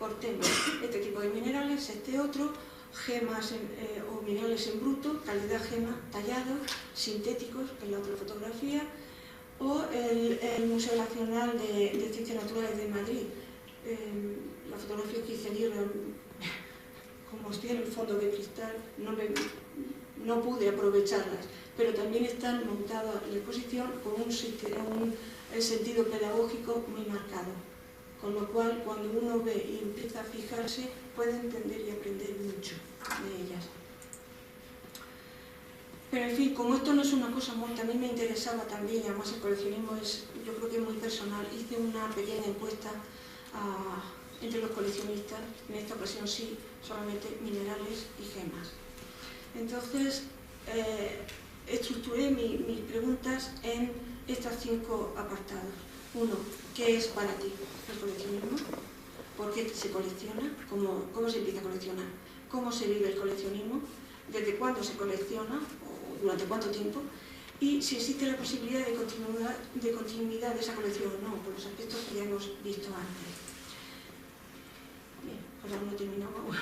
por temas. Este tipo de minerales, este otro, gemas o minerales en bruto, calidad gema, tallados, sintéticos, que es la otra fotografía, o el Museo Nacional de Ciencias Naturales de Madrid. La fotografía que hice allí, como tiene el fondo de cristal, no pude aprovecharlas, pero también están montadas en la exposición con un sentido pedagógico muy marcado, con lo cual cuando uno ve y empieza a fijarse puede entender y aprender mucho de ellas. Pero en fin, como esto no es una cosa muy, también me interesaba también, y además el coleccionismo yo creo que es muy personal, hice una pequeña encuesta entre los coleccionistas, en esta ocasión sí, solamente minerales y gemas. Entonces, estructuré mis preguntas en estos 5 apartados. Uno, ¿qué es para ti el coleccionismo? ¿Por qué se colecciona? ¿Cómo se empieza a coleccionar? ¿Cómo se vive el coleccionismo? ¿Desde cuándo se colecciona? ¿O durante cuánto tiempo? Y si existe la posibilidad de continuidad de esa colección o no, por los aspectos que ya hemos visto antes. Bien, pues aún no terminamos.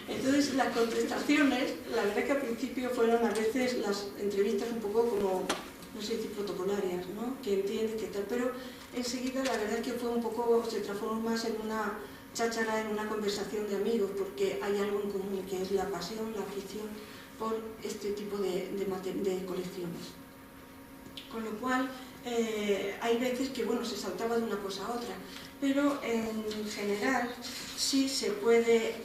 Entonces, las contestaciones, la verdad que al principio fueron a veces las entrevistas un poco como, no sé si protocolarias, ¿no? Que entiendes, que tal, pero enseguida la verdad es que fue un poco, se transformó más en una cháchara, en una conversación de amigos, porque hay algo en común, que es la pasión, la afición por este tipo de colecciones. Con lo cual, hay veces que, bueno, se saltaba de una cosa a otra, pero en general sí se puede,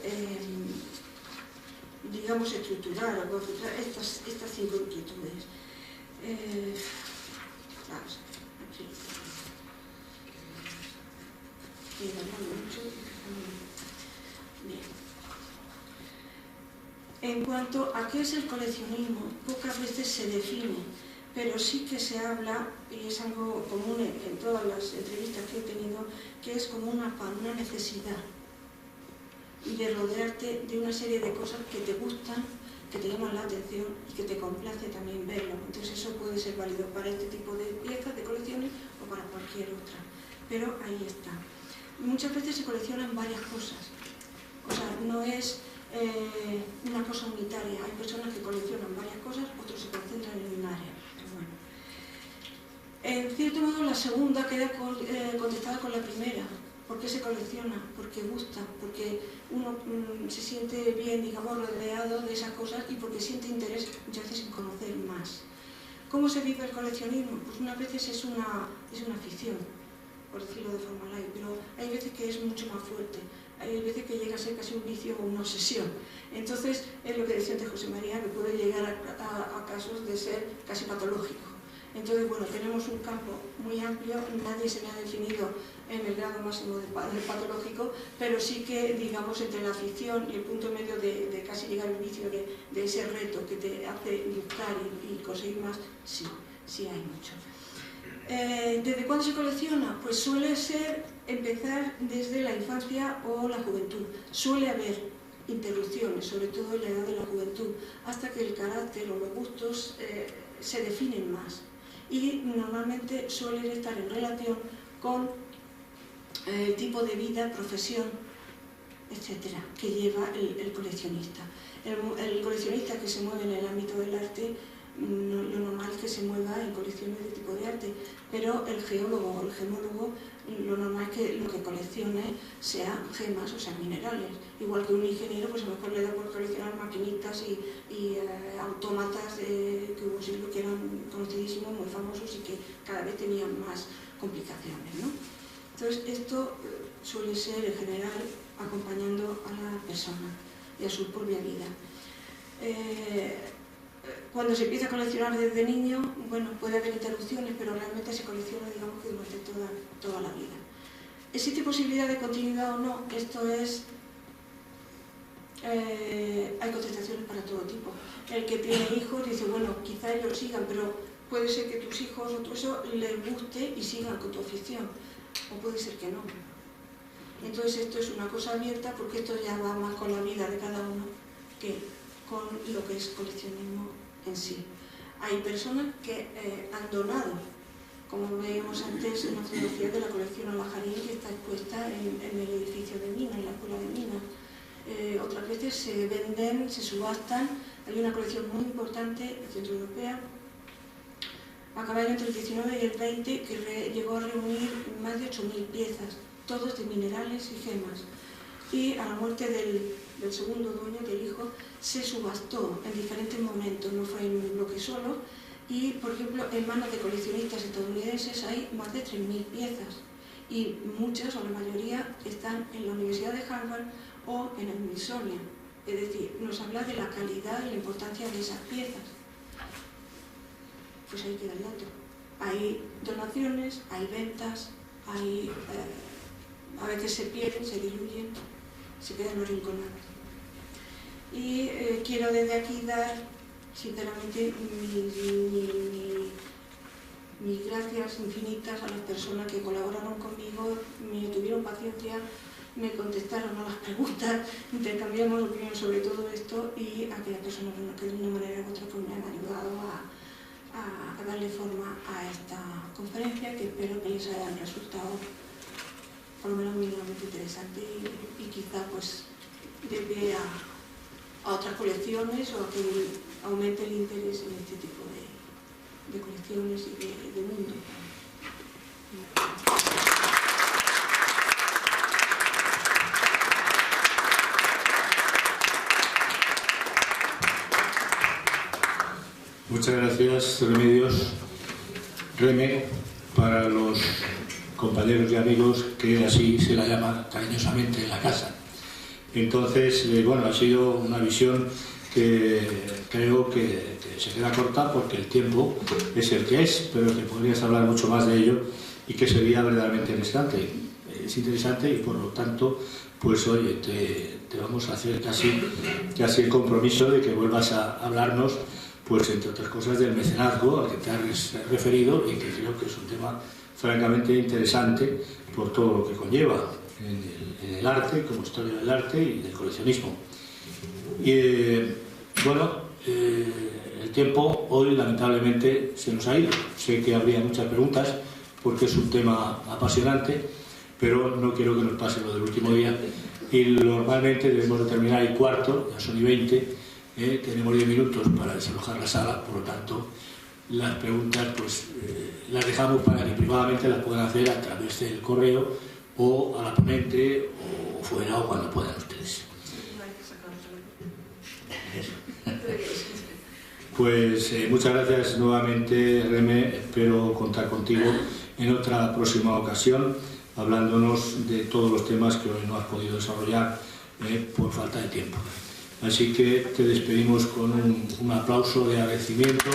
digamos, estructurar o concentrar estas 5 inquietudes. Vamos, aquí. Bien. En cuanto a qué es el coleccionismo, pocas veces se define, pero sí que se habla, y es algo común en todas las entrevistas que he tenido, que es como una necesidad de rodearte de una serie de cosas que te gustan, que te llaman la atención y que te complace también verlo. Entonces eso puede ser válido para este tipo de piezas, de colecciones o para cualquier otra. Pero ahí está. Muchas veces se coleccionan varias cosas. O sea, no es una cosa unitaria. Hay personas que coleccionan varias cosas, otros se concentran en un área. Pero bueno. En cierto modo, la segunda queda contestada con la primera. ¿Por qué se colecciona? Porque gusta, porque uno se siente bien, digamos, rodeado de esas cosas y porque siente interés muchas veces en conocer más. ¿Cómo se vive el coleccionismo? Pues unas veces es una afición, por decirlo de forma light, pero hay veces que es mucho más fuerte. Hay veces que llega a ser casi un vicio o una obsesión. Entonces, es lo que decía de José María, que puede llegar a casos de ser casi patológico. Entonces, bueno, tenemos un campo muy amplio, nadie se me ha definido en el grado máximo del patológico, pero sí que, digamos, entre la afición y el punto medio de casi llegar al vicio de ese reto que te hace buscar y conseguir más, sí hay mucho. ¿Desde cuándo se colecciona? Pues suele ser empezar desde la infancia o la juventud. Suele haber interrupciones, sobre todo en la edad de la juventud, hasta que el carácter o los gustos se definen más. Y normalmente suelen estar en relación con el tipo de vida, profesión, etcétera, que lleva el coleccionista. El coleccionista que se mueve en el ámbito del arte, lo normal es que se mueva en colecciones de tipo de arte, pero el geólogo o el gemólogo, lo normal es que lo que coleccione sean gemas o sean minerales. Igual que un ingeniero, pues a lo mejor le da por coleccionar maquinitas y autómatas que hubo siglos que eran conocidísimos, muy famosos y que cada vez tenían más complicaciones, ¿no? Entonces, esto suele ser en general acompañando a la persona y a su propia vida. Cuando se empieza a coleccionar desde niño, bueno, puede haber interrupciones, pero realmente se colecciona, digamos, que durante toda la vida. ¿Existe posibilidad de continuidad o no? Esto es... hay contestaciones para todo tipo. El que tiene hijos dice, bueno, quizá ellos sigan, pero puede ser que tus hijos o todo eso les guste y sigan con tu afición, o puede ser que no. Entonces esto es una cosa abierta porque esto ya va más con la vida de cada uno que con lo que es coleccionismo en sí. Hay personas que han donado, como veíamos antes en la fotografía de la colección Alajarín, que está expuesta en el edificio de Mina, en la escuela de Mina. Otras veces se venden, se subastan. Hay una colección muy importante centroeuropea, a caballo entre el 19 y el 20, que llegó a reunir más de 8.000 piezas, todos de minerales y gemas. Y a la muerte del segundo dueño, del hijo, se subastó en diferentes momentos, no fue en un bloque solo. Y, por ejemplo, en manos de coleccionistas estadounidenses hay más de 3.000 piezas. Y muchas, o la mayoría, están en la Universidad de Harvard o en el Smithsonian. Es decir, nos habla de la calidad y la importancia de esas piezas. Pues ahí queda el dato. Hay donaciones, hay ventas, hay... a veces se pierden, se diluyen, se quedan arrinconados. Y quiero desde aquí dar, sinceramente, mis gracias infinitas a las personas que colaboraron conmigo, me tuvieron paciencia, me contestaron a las preguntas, intercambiamos opiniones sobre todo esto, y a aquellas personas que de una manera u otra pues me han ayudado a darle forma a esta conferencia, que espero que les haya resultado por lo menos mínimamente interesante y quizá pues de pie a otras colecciones, o a que aumente el interés en este tipo de colecciones y de mundo. Muchas gracias, Remedios. Reme, para los compañeros y amigos que así se la llama cariñosamente en la casa. Entonces, bueno, ha sido una visión que creo que se queda corta porque el tiempo es el que es, pero que podrías hablar mucho más de ello y que sería verdaderamente interesante. Es interesante y por lo tanto, pues oye, te vamos a hacer casi el compromiso de que vuelvas a hablarnos, pues entre otras cosas, del mecenazgo al que te has referido, y que creo que es un tema francamente interesante por todo lo que conlleva en el arte, como historia del arte y del coleccionismo. Y bueno, el tiempo hoy lamentablemente se nos ha ido. Sé que habría muchas preguntas porque es un tema apasionante, pero no quiero que nos pase lo del último día, y normalmente debemos de terminar el cuarto, ya son y 20, tenemos 10 minutos para desalojar la sala, por lo tanto las preguntas pues las dejamos para que privadamente las puedan hacer a través del correo o a la ponente o fuera, o cuando puedan ustedes. Pues muchas gracias nuevamente, Reme. Espero contar contigo en otra próxima ocasión, hablándonos de todos los temas que hoy no has podido desarrollar por falta de tiempo. Así que te despedimos con un aplauso de agradecimiento.